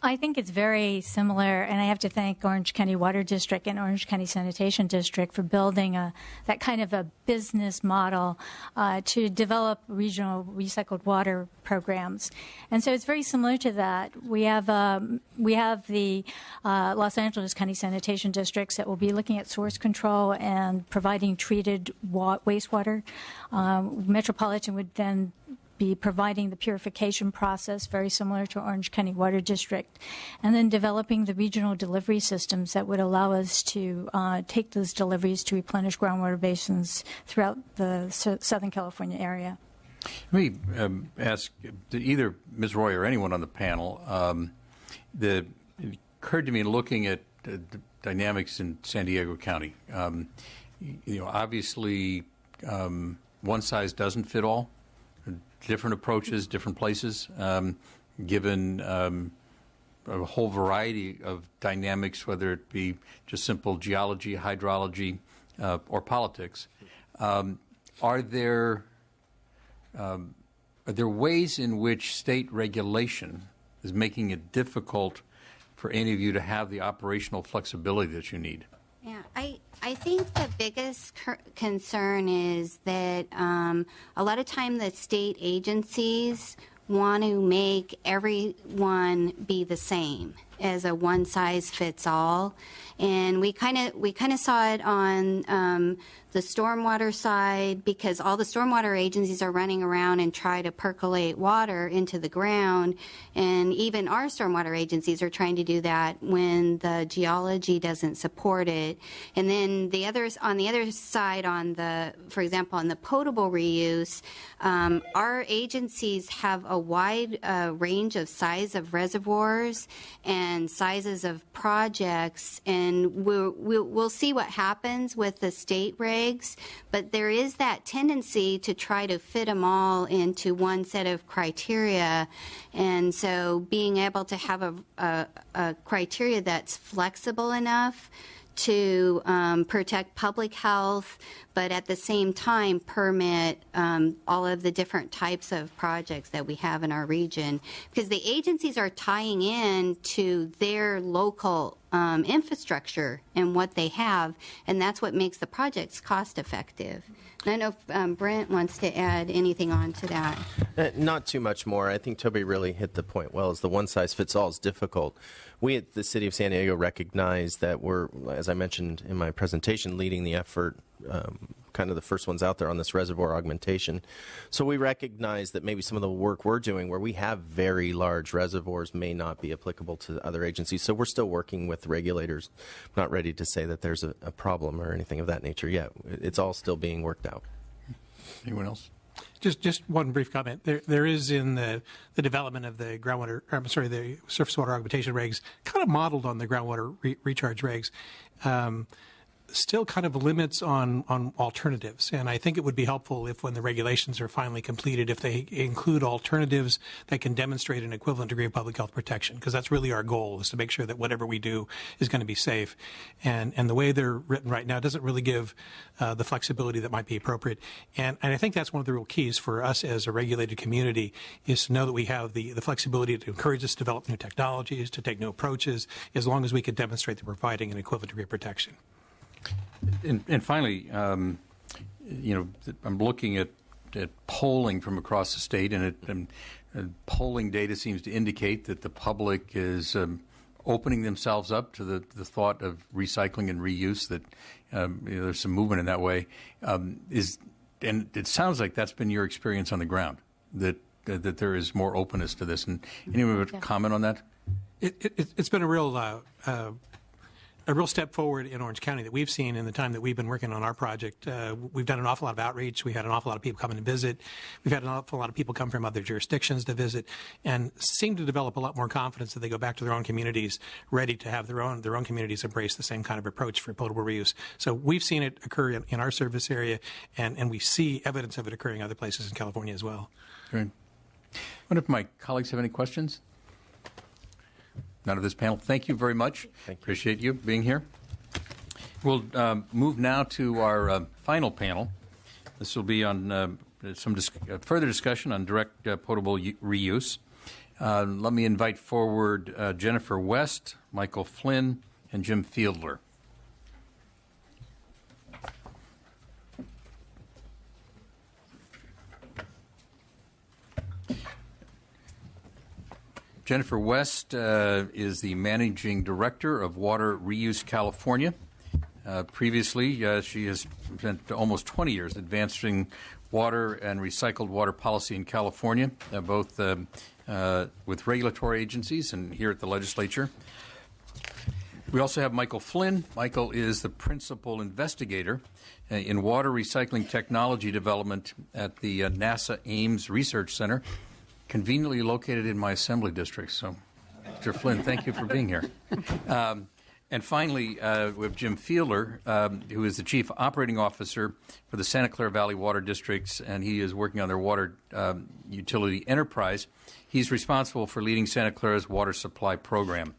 I think it's very similar, and I have to thank Orange County Water District and Orange County Sanitation District for building that kind of a business model to develop regional recycled water programs. And so it's very similar to that. We have the Los Angeles County Sanitation Districts that will be looking at source control and providing treated wastewater. Metropolitan would then be providing the purification process, very similar to Orange County Water District, and then developing the regional delivery systems that would allow us to take those deliveries to replenish groundwater basins throughout the Southern California area. Let me ask either Ms. Roy or anyone on the panel, it occurred to me looking at the dynamics in San Diego County. Obviously, one size doesn't fit all. Different approaches, different places, given a whole variety of dynamics, whether it be just simple geology, hydrology, or politics. Are there ways in which state regulation is making it difficult for any of you to have the operational flexibility that you need? Yeah, I think the biggest concern is that a lot of time the state agencies want to make everyone be the same as a one size fits all, and we kind of saw it on the stormwater side, because all the stormwater agencies are running around and try to percolate water into the ground, and even our stormwater agencies are trying to do that when the geology doesn't support it. And then on the other side, for example, on the potable reuse, our agencies have a wide range of size of reservoirs and sizes of projects, and we'll see what happens with the state regs, but there is that tendency to try to fit them all into one set of criteria, and so being able to have a criteria that's flexible enough to protect public health, but at the same time permit all of the different types of projects that we have in our region, because the agencies are tying in to their local infrastructure and what they have, and that's what makes the projects cost effective. And I know if Brent wants to add anything on to that. Not too much more. I think Toby really hit the point well, is the one size fits all is difficult. We at the City of San Diego recognize that we're, as I mentioned in my presentation, leading the effort, kind of the first ones out there on this reservoir augmentation. So we recognize that maybe some of the work we're doing where we have very large reservoirs may not be applicable to other agencies. So we're still working with regulators. I'm not ready to say that there's a problem or anything of that nature yet. It's all still being worked out. Anyone else? Just one brief comment. There is in the development of the the surface water augmentation regs, kind of modeled on the groundwater recharge regs, still kind of limits on alternatives. And I think it would be helpful if, when the regulations are finally completed, if they include alternatives that can demonstrate an equivalent degree of public health protection, because that's really our goal, is to make sure that whatever we do is going to be safe. And the way they're written right now doesn't really give the flexibility that might be appropriate. And I think that's one of the real keys for us as a regulated community, is to know that we have the flexibility to encourage us to develop new technologies, to take new approaches, as long as we can demonstrate that we're providing an equivalent degree of protection. And finally, I'm looking at polling from across the state, and polling data seems to indicate that the public is opening themselves up to the thought of recycling and reuse, that there's some movement in that way. And it sounds like that's been your experience on the ground, that there is more openness to this. And anyone would comment on that? It's been a real step forward in Orange County that we've seen in the time that we've been working on our project. We've done an awful lot of outreach. We had an awful lot of people come in and visit. We've had an awful lot of people come from other jurisdictions to visit, and seem to develop a lot more confidence that they go back to their own communities ready to have their own communities embrace the same kind of approach for potable reuse. So we've seen it occur in our service area, and we see evidence of it occurring in other places in California as well. Great. I wonder if my colleagues have any questions? None of this panel. Thank you very much. Thank you. Appreciate you being here. We'll move now to our final panel. This will be on some further discussion on direct potable reuse. Let me invite forward Jennifer West, Michael Flynn, and Jim Fiedler. Jennifer West is the Managing Director of Water Reuse California. Previously, she has spent almost 20 years advancing water and recycled water policy in California, both with regulatory agencies and here at the legislature. We also have Michael Flynn. Michael is the principal investigator in water recycling technology development at the NASA Ames Research Center, conveniently located in my assembly district. So, Mr. Flynn, thank you for being here. And finally, we have Jim Fiedler, who is the Chief Operating Officer for the Santa Clara Valley Water Districts, and he is working on their water utility enterprise. He's responsible for leading Santa Clara's water supply program.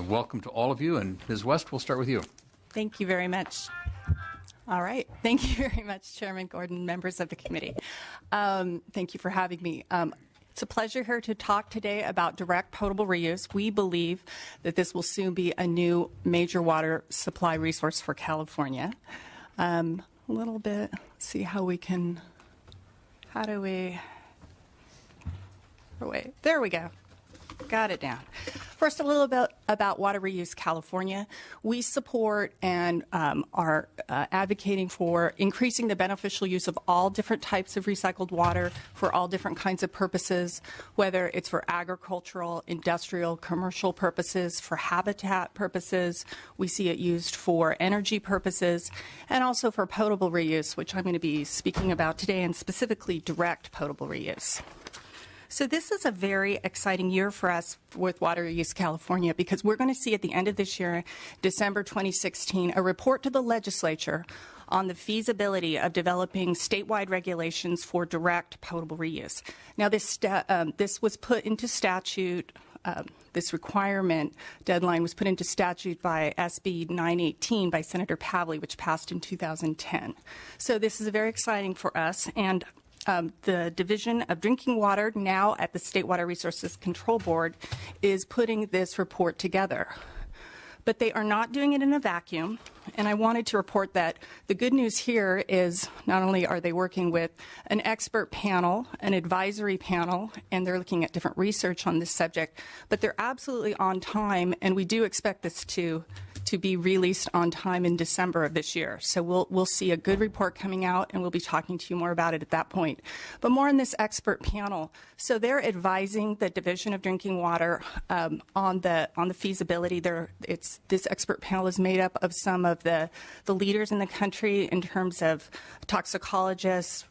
Welcome to all of you, and Ms. West, we'll start with you. Thank you very much. All right. Thank you very much, Chairman Gordon, members of the committee. Thank you for having me. It's a pleasure here to talk today about direct potable reuse. We believe that this will soon be a new major water supply resource for California. A little bit, see how we can, wait, there we go. Got it down. First, a little bit about Water Reuse California. We support and are advocating for increasing the beneficial use of all different types of recycled water for all different kinds of purposes, whether it's for agricultural, industrial, commercial purposes, for habitat purposes. We see it used for energy purposes, and also for potable reuse, which I'm going to be speaking about today, and specifically direct potable reuse. So this is a very exciting year for us with Water Reuse California because we're going to see at the end of this year, December 2016, a report to the legislature on the feasibility of developing statewide regulations for direct potable reuse. Now, this was put into statute. This requirement deadline was put into statute by SB 918 by Senator Pavley, which passed in 2010. So this is very exciting for us. And the Division of Drinking Water, now at the State Water Resources Control Board, is putting this report together. But they are not doing it in a vacuum, and I wanted to report that the good news here is not only are they working with an expert panel, an advisory panel, and they're looking at different research on this subject, but they're absolutely on time, and we do expect this to be released on time in December of this year. So we'll see a good report coming out, and we'll be talking to you more about it at that point. But more on this expert panel. So they're advising the Division of Drinking Water on the feasibility. This expert panel is made up of some of the leaders in the country in terms of toxicologists,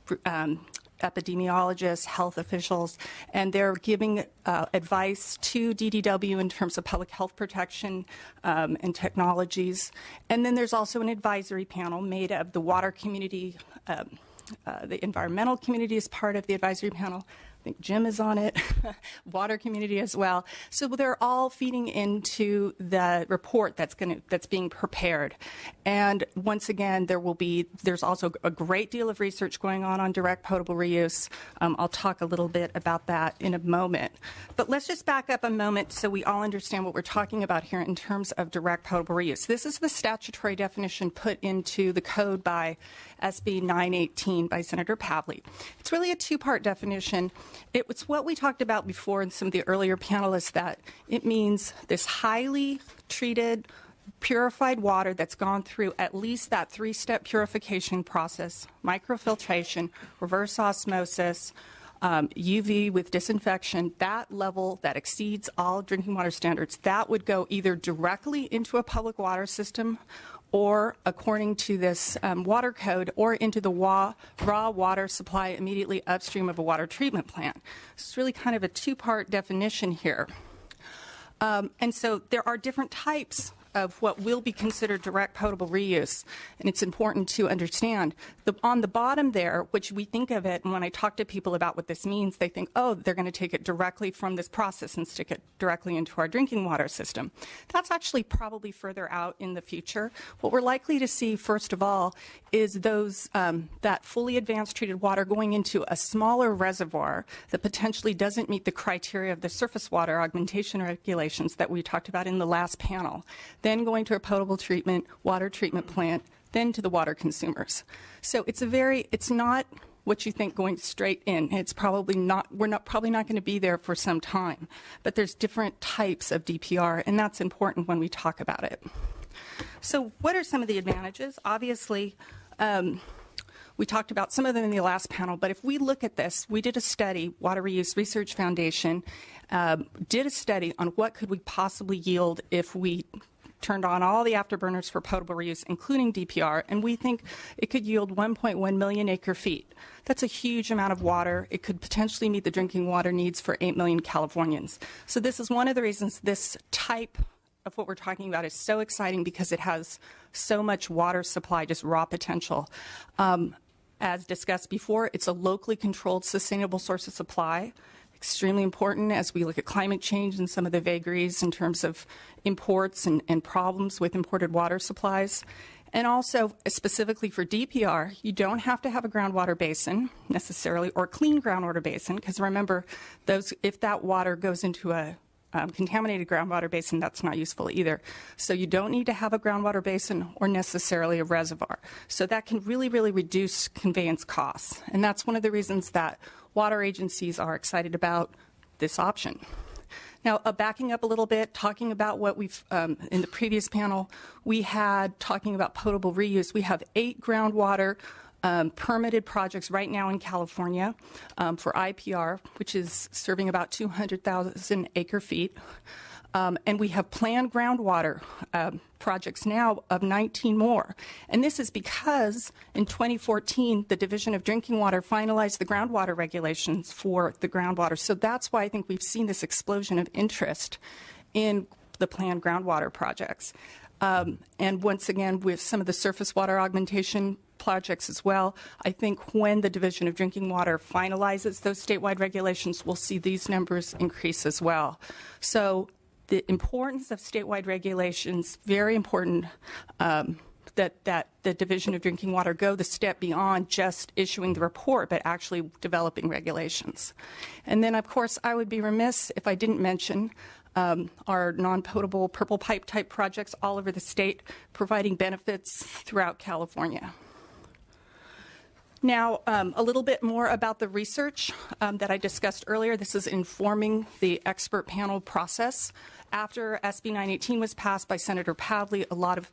epidemiologists, health officials, and they're giving advice to DDW in terms of public health protection and technologies. And then there's also an advisory panel made of the water community. The environmental community is part of the advisory panel. I think Jim is on it, water community as well. So they're all feeding into the report that's being prepared. And once again, there's also a great deal of research going on direct potable reuse. I'll talk a little bit about that in a moment. But let's just back up a moment so we all understand what we're talking about here in terms of direct potable reuse. This is the statutory definition put into the code by SB 918 by Senator Pavley. It's really a two-part definition. It's what we talked about before in some of the earlier panelists, that it means this highly treated, purified water that's gone through at least that three-step purification process: microfiltration, reverse osmosis, UV with disinfection. That level that exceeds all drinking water standards, that would go either directly into a public water system or, according to this water code, or into the raw water supply immediately upstream of a water treatment plant. It's really kind of a two-part definition here. And so there are different types of what will be considered direct potable reuse, and it's important to understand. On the bottom there, which we think of it, and when I talk to people about what this means, they think, oh, they're going to take it directly from this process and stick it directly into our drinking water system. That's actually probably further out in the future. What we're likely to see, first of all, is that fully advanced treated water going into a smaller reservoir that potentially doesn't meet the criteria of the surface water augmentation regulations that we talked about in the last panel, then going to a potable water treatment plant, then to the water consumers. So it's not what you think going straight in. It's probably not, probably not going to be there for some time, but there's different types of DPR, and that's important when we talk about it. So what are some of the advantages? Obviously, we talked about some of them in the last panel, but if we look at this, we did a study, Water Reuse Research Foundation did a study on what could we possibly yield if we turned on all the afterburners for potable reuse, including DPR, and we think it could yield 1.1 million acre feet. That's a huge amount of water. It could potentially meet the drinking water needs for 8 million Californians. So this is one of the reasons this type of what we're talking about is so exciting, because it has so much water supply, just raw potential. As discussed before, it's a locally controlled, sustainable source of supply. Extremely important as we look at climate change and some of the vagaries in terms of imports and problems with imported water supplies. And also, specifically for DPR, you don't have to have a groundwater basin necessarily, or clean groundwater basin, because remember, if that water goes into a contaminated groundwater basin, that's not useful either. So you don't need to have a groundwater basin or necessarily a reservoir. So that can really, really reduce conveyance costs. And that's one of the reasons that water agencies are excited about this option. Now, backing up a little bit, talking about what we've, in the previous panel, we had talking about potable reuse. We have 8 groundwater permitted projects right now in California for IPR, which is serving about 200,000 acre feet. And we have planned groundwater projects now of 19 more. And this is because in 2014, the Division of Drinking Water finalized the groundwater regulations for the groundwater. So that's why I think we've seen this explosion of interest in the planned groundwater projects. And once again, with some of the surface water augmentation projects as well, I think when the Division of Drinking Water finalizes those statewide regulations, we'll see these numbers increase as well. So the importance of statewide regulations, very important that the Division of Drinking Water go the step beyond just issuing the report, but actually developing regulations. And then, of course, I would be remiss if I didn't mention our non-potable purple pipe type projects all over the state, providing benefits throughout California. Now, a little bit more about the research that I discussed earlier. This is informing the expert panel process. After SB 918 was passed by Senator Pavley, a lot of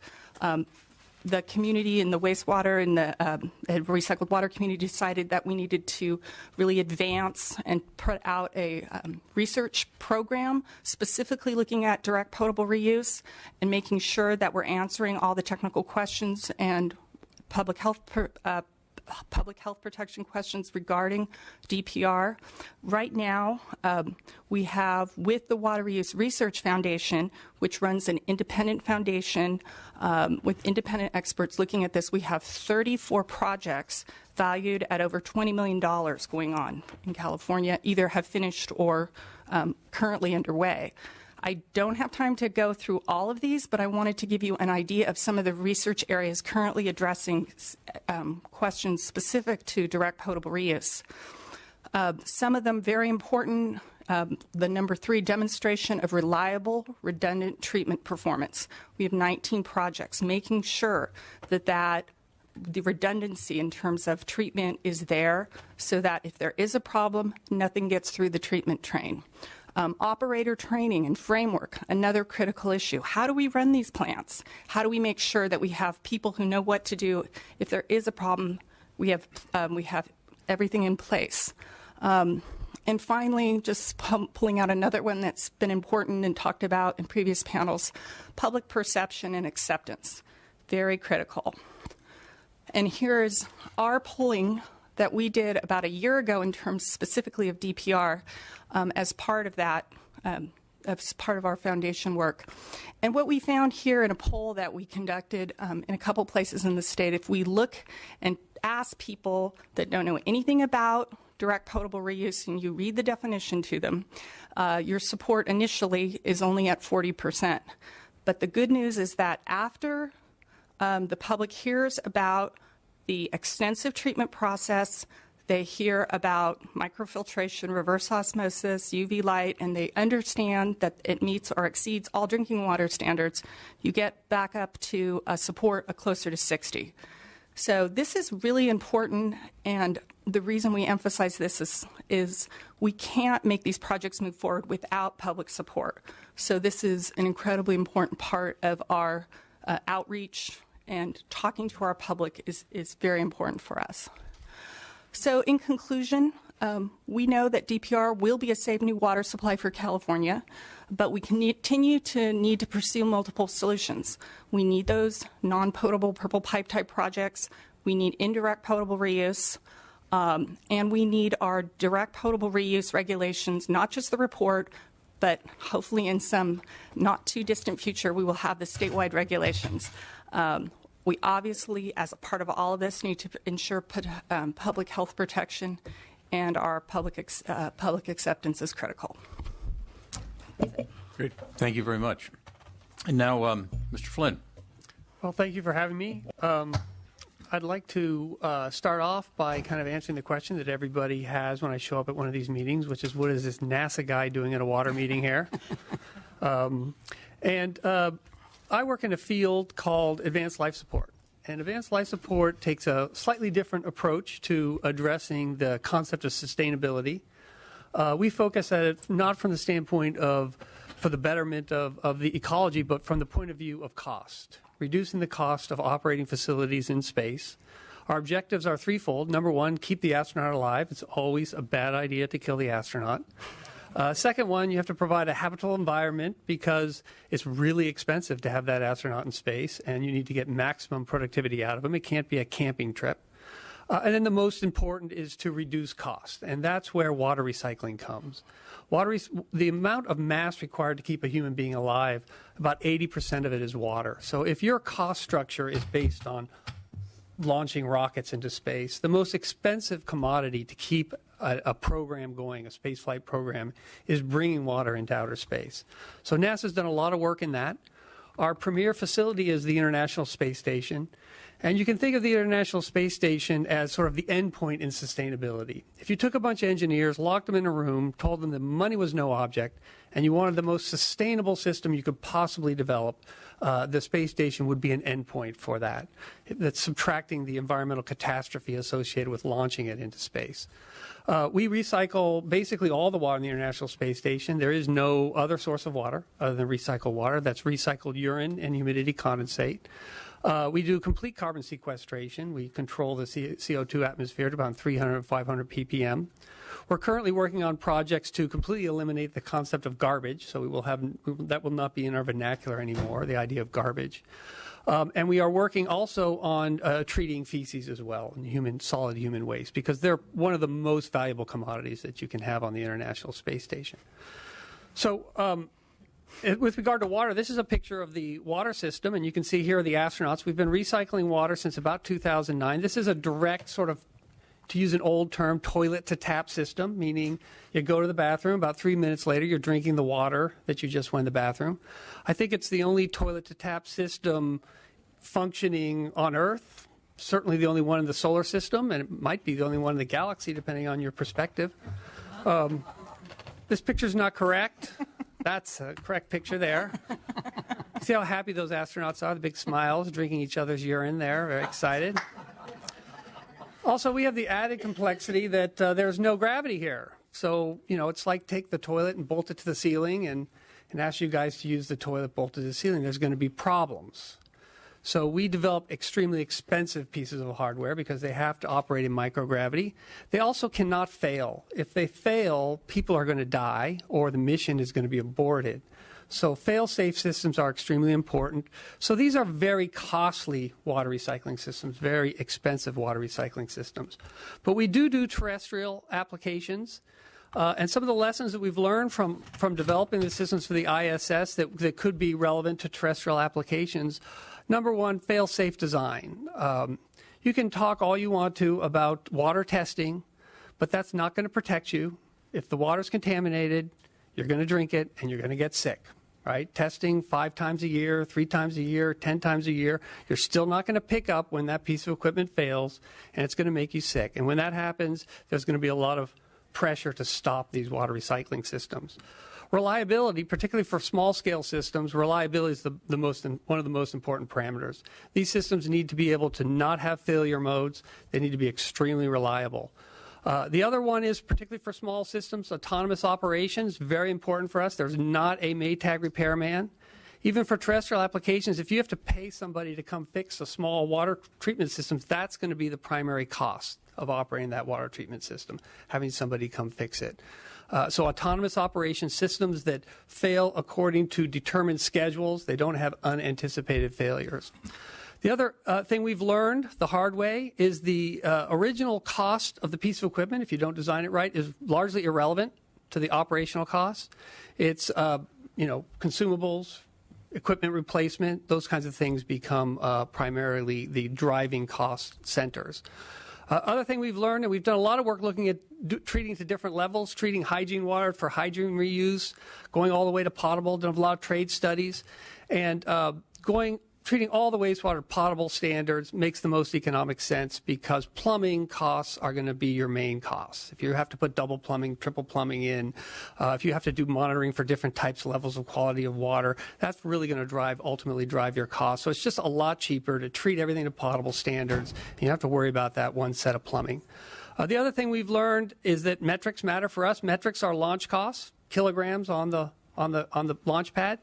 the community and the wastewater and the recycled water community decided that we needed to really advance and put out a research program specifically looking at direct potable reuse and making sure that we're answering all the technical questions and public health protection questions regarding DPR. Right now, we have, with the Water Reuse Research Foundation, which runs an independent foundation with independent experts looking at this, we have 34 projects valued at over $20 million going on in California, either have finished or currently underway. I don't have time to go through all of these, but I wanted to give you an idea of some of the research areas currently addressing questions specific to direct potable reuse. Some of them very important. The number 3, demonstration of reliable, redundant treatment performance. We have 19 projects making sure that the redundancy in terms of treatment is there so that if there is a problem, nothing gets through the treatment train. Operator training and framework, another critical issue. How do we run these plants? How do we make sure that we have people who know what to do? If there is a problem, we have everything in place. And finally, just pulling out another one that's been important and talked about in previous panels, public perception and acceptance. Very critical. And here's our polling that we did about a year ago in terms specifically of DPR as part of that as part of our foundation work. And what we found here in a poll that we conducted in a couple places in the state, if we look and ask people that don't know anything about direct potable reuse and you read the definition to them, your support initially is only at 40%. But the good news is that after the public hears about the extensive treatment process, they hear about microfiltration, reverse osmosis, UV light, and they understand that it meets or exceeds all drinking water standards, you get back up to a support closer to 60. So this is really important, and the reason we emphasize this is we can't make these projects move forward without public support. So this is an incredibly important part of our outreach, and talking to our public is very important for us. So in conclusion, we know that DPR will be a safe new water supply for California, but we continue to need to pursue multiple solutions. We need those non-potable purple pipe type projects. We need indirect potable reuse. And we need our direct potable reuse regulations, not just the report, but hopefully in some not too distant future, we will have the statewide regulations. We obviously, as a part of all of this, need to ensure public health protection, and our public acceptance is critical. Great. Thank you very much. And now, Mr. Flynn. Well, thank you for having me. I'd like to start off by kind of answering the question that everybody has when I show up at one of these meetings, which is, what is this NASA guy doing at a water meeting here? I work in a field called advanced life support. And advanced life support takes a slightly different approach to addressing the concept of sustainability. We focus at it not from the standpoint of for the betterment of the ecology, but from the point of view of cost, reducing the cost of operating facilities in space. Our objectives are threefold. Number one, keep the astronaut alive. It's always a bad idea to kill the astronaut. Second one, you have to provide a habitable environment because it's really expensive to have that astronaut in space, and you need to get maximum productivity out of them. It can't be a camping trip. And then the most important is to reduce cost, and that's where water recycling comes. The amount of mass required to keep a human being alive, about 80% of it is water. So if your cost structure is based on launching rockets into space, the most expensive commodity to keep a program going, a spaceflight program, is bringing water into outer space. So NASA's done a lot of work in that. Our premier facility is the International Space Station. And you can think of the International Space Station as sort of the end point in sustainability. If you took a bunch of engineers, locked them in a room, told them that money was no object, and you wanted the most sustainable system you could possibly develop, the space station would be an endpoint for that. That's subtracting the environmental catastrophe associated with launching it into space. We recycle basically all the water in the International Space Station. There is no other source of water other than recycled water. That's recycled urine and humidity condensate. We do complete carbon sequestration. We control the CO2 atmosphere to about 300 and 500 ppm. We're currently working on projects to completely eliminate the concept of garbage, so that will not be in our vernacular anymore, the idea of garbage. And we are working also on treating feces as well, and solid human waste, because they're one of the most valuable commodities that you can have on the International Space Station. So with regard to water, this is a picture of the water system, and you can see here are the astronauts. We've been recycling water since about 2009. This is a direct sort of, to use an old term, toilet-to-tap system, meaning you go to the bathroom, about 3 minutes later you're drinking the water that you just went in the bathroom. I think it's the only toilet-to-tap system functioning on Earth, certainly the only one in the solar system, and it might be the only one in the galaxy, depending on your perspective. This picture's not correct. That's a correct picture there. See how happy those astronauts are, the big smiles, drinking each other's urine there, very excited. Also, we have the added complexity that there's no gravity here. So, it's like take the toilet and bolt it to the ceiling and ask you guys to use the toilet bolted to the ceiling. There's going to be problems. So we develop extremely expensive pieces of hardware because they have to operate in microgravity. They also cannot fail. If they fail, people are going to die or the mission is going to be aborted. So fail-safe systems are extremely important. So these are very costly water recycling systems, very expensive water recycling systems. But we do terrestrial applications. And some of the lessons that we've learned from developing the systems for the ISS that could be relevant to terrestrial applications. Number one, fail-safe design. You can talk all you want to about water testing, but that's not going to protect you. If the water's contaminated, you're going to drink it and you're going to get sick. Right? Testing 5 times a year, 3 times a year, 10 times a year, you're still not going to pick up when that piece of equipment fails, and it's going to make you sick. And when that happens, there's going to be a lot of pressure to stop these water recycling systems. Reliability, particularly for small-scale systems, reliability is one of the most important parameters. These systems need to be able to not have failure modes. They need to be extremely reliable. The other one is, particularly for small systems, autonomous operations, very important for us. There's not a Maytag repairman. Even for terrestrial applications, if you have to pay somebody to come fix a small water treatment system, that's going to be the primary cost of operating that water treatment system, having somebody come fix it. So autonomous operation systems that fail according to determined schedules, they don't have unanticipated failures. The other thing we've learned the hard way is the original cost of the piece of equipment, if you don't design it right, is largely irrelevant to the operational costs. It's, consumables, equipment replacement, those kinds of things become primarily the driving cost centers. Other thing we've learned, and we've done a lot of work looking at treating to different levels, treating hygiene water for hygiene reuse, going all the way to potable, done a lot of trade studies, and treating all the wastewater to potable standards makes the most economic sense because plumbing costs are going to be your main costs. If you have to put double plumbing, triple plumbing in, if you have to do monitoring for different types, levels of quality of water, that's really going to ultimately drive your costs. So it's just a lot cheaper to treat everything to potable standards. And you don't have to worry about that one set of plumbing. The other thing we've learned is that metrics matter for us. Metrics are launch costs, kilograms on the launch pad.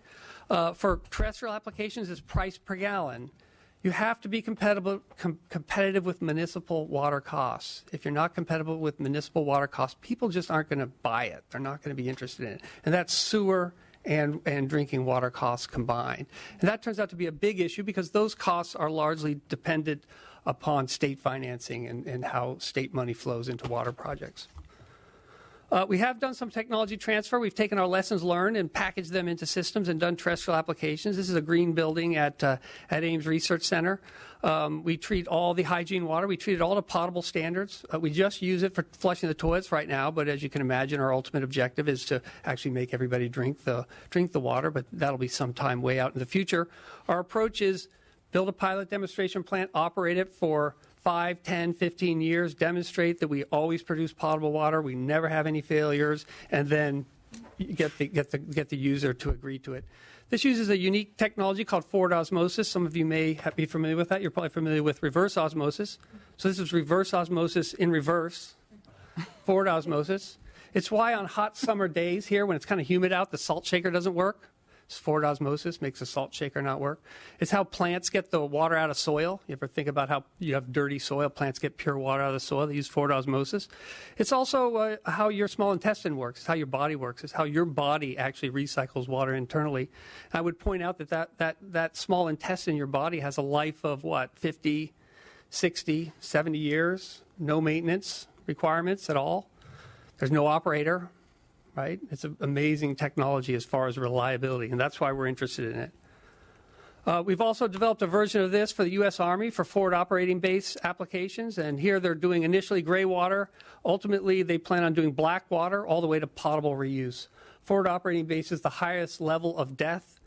For terrestrial applications, it's price per gallon. You have to be competitive with municipal water costs. If you're not competitive with municipal water costs, people just aren't going to buy it. They're not going to be interested in it. And that's sewer and drinking water costs combined. And that turns out to be a big issue because those costs are largely dependent upon state financing and how state money flows into water projects. We have done some technology transfer. We've taken our lessons learned and packaged them into systems and done terrestrial applications. This is a green building at Ames Research Center. We treat all the hygiene water. We treat it all to potable standards. We just use it for flushing the toilets right now, but as you can imagine, our ultimate objective is to actually make everybody drink the water, but that'll be some time way out in the future. Our approach is build a pilot demonstration plant, operate it for 5, 10, 15 years, demonstrate that we always produce potable water, we never have any failures, and then get the user to agree to it. This uses a unique technology called forward osmosis. Some of you may be familiar with that. You're probably familiar with reverse osmosis. So this is reverse osmosis in reverse, forward osmosis. It's why on hot summer days here, when it's kind of humid out, the salt shaker doesn't work. Forward osmosis makes the salt shaker not work. It's how plants get the water out of soil. You ever think about how you have dirty soil, plants get pure water out of the soil? They use forward osmosis. It's also how your small intestine works. It's how your body works. It's how your body actually recycles water internally. I would point out that small intestine in your body has a life of, 50, 60, 70 years, no maintenance requirements at all. There's no operator. Right? It's an amazing technology as far as reliability, and that's why we're interested in it. We've also developed a version of this for the U.S. Army for forward operating base applications, and here they're doing initially gray water. Ultimately, they plan on doing black water all the way to potable reuse. Forward operating base is the highest level of death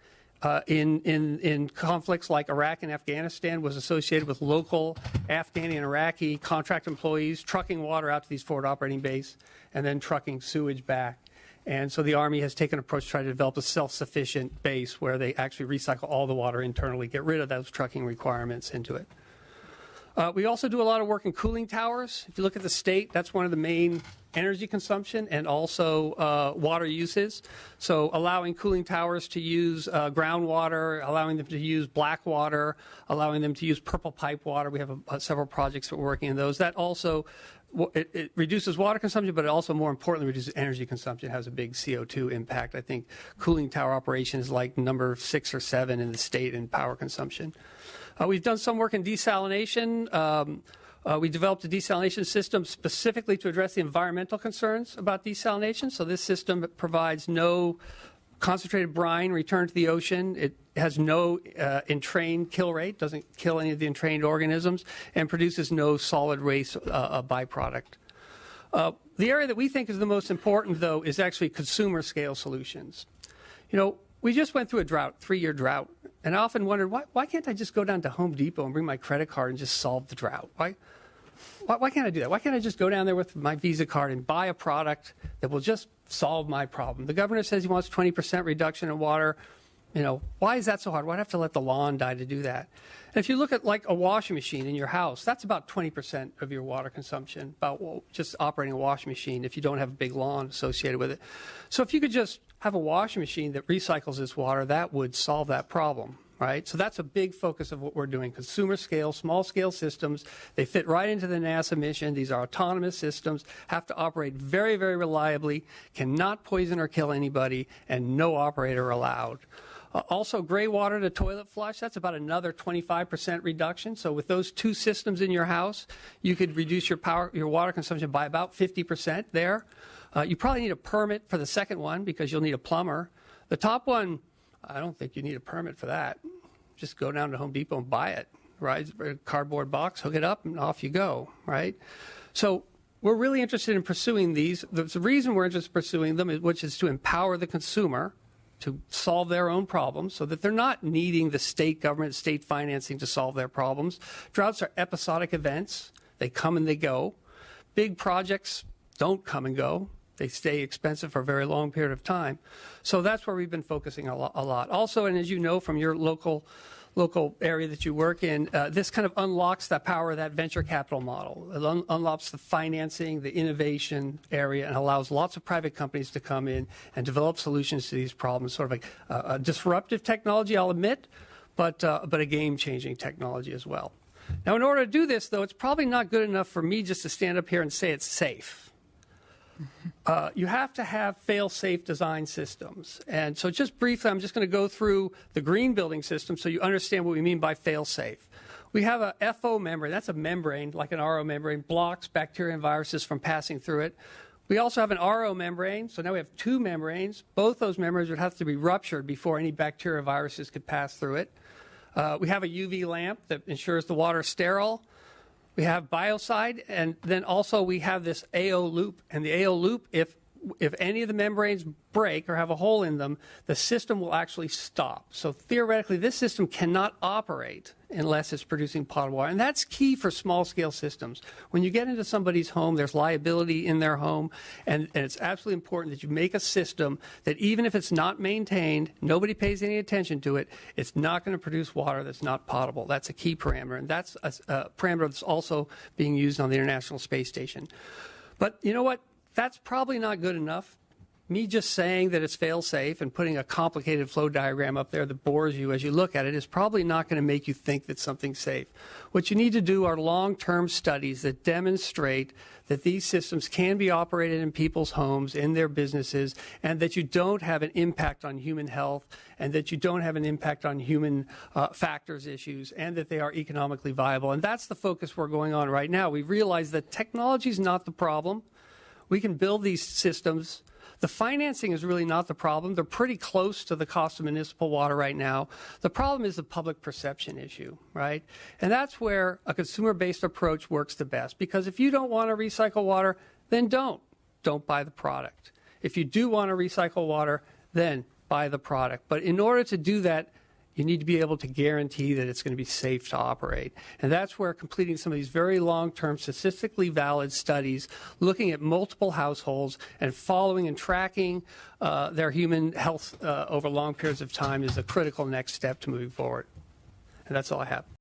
in conflicts like Iraq and Afghanistan was associated with local Afghani and Iraqi contract employees trucking water out to these forward operating base and then trucking sewage back. And so the Army has taken an approach to try to develop a self-sufficient base where they actually recycle all the water internally, get rid of those trucking requirements into it. We also do a lot of work in cooling towers. If you look at the state, that's one of the main energy consumption and also water uses. So allowing cooling towers to use groundwater, allowing them to use black water, allowing them to use purple pipe water. We have several projects that we're working on those. That also it reduces water consumption, but it also, more importantly, reduces energy consumption. It has a big CO2 impact. I think cooling tower operation is like number 6 or 7 in the state in power consumption. We've done some work in desalination. We developed a desalination system specifically to address the environmental concerns about desalination. So this system provides no concentrated brine returned to the ocean. It has no entrained kill rate, doesn't kill any of the entrained organisms, and produces no solid waste byproduct. The area that we think is the most important, though, is actually consumer scale solutions. You know, we just went through a drought, 3-year drought, and I often wondered, why can't I just go down to Home Depot and bring my credit card and just solve the drought? Why can't I do that? Why can't I just go down there with my Visa card and buy a product that will just solve my problem? The governor says he wants 20% reduction in water. You know, why is that so hard? Why do I have to let the lawn die to do that? And if you look at like a washing machine in your house, that's about 20% of your water consumption, about just operating a washing machine if you don't have a big lawn associated with it. So if you could just have a washing machine that recycles this water, that would solve that problem, right? So that's a big focus of what we're doing. Consumer scale, small scale systems. They fit right into the NASA mission. These are autonomous systems, have to operate very, very reliably, cannot poison or kill anybody, and no operator allowed. Also, gray water to toilet flush, that's about another 25% reduction. So with those two systems in your house, you could reduce your water consumption by about 50% there. You probably need a permit for the second one because you'll need a plumber. The top one, I don't think you need a permit for that. Just go down to Home Depot and buy it, right? A cardboard box, hook it up, and off you go, right? So we're really interested in pursuing these. The reason we're interested in pursuing them, which is to empower the consumer to solve their own problems so that they're not needing the state government, state financing to solve their problems. Droughts are episodic events. They come and they go. Big projects don't come and go. They stay expensive for a very long period of time. So that's where we've been focusing a lot. Also, and as you know from your local area that you work in, this kind of unlocks that power of that venture capital model. It unlocks the financing, the innovation area, and allows lots of private companies to come in and develop solutions to these problems, sort of like a disruptive technology, I'll admit, but a game-changing technology as well. Now, in order to do this, though, it's probably not good enough for me just to stand up here and say it's safe. You have to have fail-safe design systems. And so just briefly, I'm just going to go through the green building system so you understand what we mean by fail-safe. We have a FO membrane. That's a membrane, like an RO membrane, blocks bacteria and viruses from passing through it. We also have an RO membrane, so now we have two membranes. Both those membranes would have to be ruptured before any bacteria or viruses could pass through it. We have a UV lamp that ensures the water is sterile. We have biocide, and then also we have this AO loop. And the AO loop, if any of the membranes break or have a hole in them, the system will actually stop. So theoretically, this system cannot operate unless it's producing potable water. And that's key for small-scale systems. When you get into somebody's home, there's liability in their home, and it's absolutely important that you make a system that even if it's not maintained, nobody pays any attention to it, it's not going to produce water that's not potable. That's a key parameter, and that's a parameter that's also being used on the International Space Station. But you know what? That's probably not good enough. Me just saying that it's fail-safe and putting a complicated flow diagram up there that bores you as you look at it is probably not going to make you think that something's safe. What you need to do are long-term studies that demonstrate that these systems can be operated in people's homes, in their businesses, and that you don't have an impact on human health, and that you don't have an impact on human factors issues, and that they are economically viable. And that's the focus we're going on right now. We realize that technology is not the problem. We can build these systems. The financing is really not the problem. They're pretty close to the cost of municipal water right now. The problem is the public perception issue, right? And that's where a consumer-based approach works the best. Because if you don't want to recycle water, then don't. Don't buy the product. If you do want to recycle water, then buy the product. But in order to do that, you need to be able to guarantee that it's going to be safe to operate. And that's where completing some of these very long-term, statistically valid studies, looking at multiple households and following and tracking their human health over long periods of time is a critical next step to moving forward. And that's all I have.